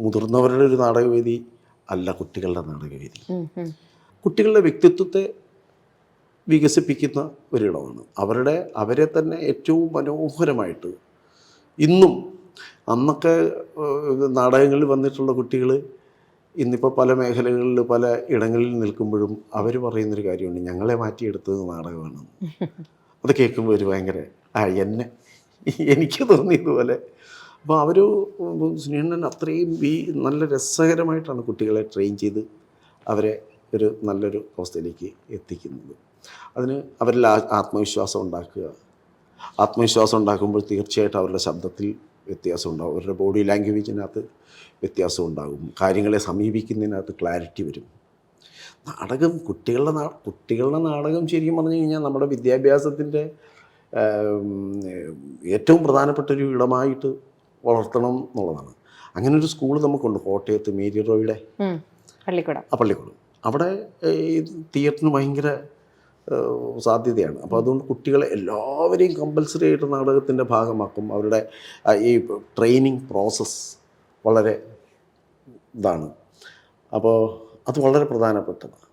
മുതിർന്നവരുടെ ഒരു നാടകവേദി അല്ല കുട്ടികളുടെ നാടകവേദി. കുട്ടികളുടെ വ്യക്തിത്വത്തെ വികസിപ്പിക്കുന്ന ഒരിടമാണ്. അവരെ തന്നെ ഏറ്റവും മനോഹരമായിട്ട് ഇന്നും, അന്നൊക്കെ നാടകങ്ങളിൽ വന്നിട്ടുള്ള കുട്ടികൾ ഇന്നിപ്പോൾ പല മേഖലകളിൽ പല ഇടങ്ങളിൽ നിൽക്കുമ്പോഴും അവർ പറയുന്നൊരു കാര്യമുണ്ട്, ഞങ്ങളെ മാറ്റിയെടുത്തത് നാടകമാണ്. അത് കേൾക്കുമ്പോൾ ഒരു ഭയങ്കര എനിക്ക് തോന്നിയതുപോലെ. അപ്പോൾ അവർ സുനീഷണ്ണൻ അത്രയും നല്ല രസകരമായിട്ടാണ് കുട്ടികളെ ട്രെയിൻ ചെയ്ത് അവരെ ഒരു നല്ലൊരു അവസ്ഥയിലേക്ക് എത്തിക്കുന്നത്. അതിന് അവരിൽ ആത്മവിശ്വാസം ഉണ്ടാക്കുക. ആത്മവിശ്വാസം ഉണ്ടാക്കുമ്പോൾ തീർച്ചയായിട്ടും അവരുടെ ശബ്ദത്തിൽ വ്യത്യാസം ഉണ്ടാകും, അവരുടെ ബോഡി ലാംഗ്വേജിനകത്ത് വ്യത്യാസം ഉണ്ടാകും, കാര്യങ്ങളെ സമീപിക്കുന്നതിനകത്ത് ക്ലാരിറ്റി വരും. നാടകം കുട്ടികളുടെ നാടകം ശരിക്കും പറഞ്ഞു കഴിഞ്ഞാൽ നമ്മുടെ വിദ്യാഭ്യാസത്തിൻ്റെ ഏറ്റവും പ്രധാനപ്പെട്ടൊരു ഇടമായിട്ട് വളർത്തണം എന്നുള്ളതാണ്. അങ്ങനെ ഒരു സ്കൂൾ നമുക്കുണ്ട് കോട്ടയത്ത്, മേരി റോയുടെ പള്ളിക്കൂടം. അവിടെ ഈ തിയേറ്ററിന് ഭയങ്കര സാധ്യതയാണ്. അപ്പോൾ അതുകൊണ്ട് കുട്ടികളെ എല്ലാവരെയും കമ്പൽസറി ആയിട്ട് നാടകത്തിൻ്റെ ഭാഗമാക്കും. അവരുടെ ഈ ട്രെയിനിങ് പ്രോസസ്സ് വളരെ ഇതാണ്. അപ്പോൾ അത് വളരെ പ്രധാനപ്പെട്ടതാണ്.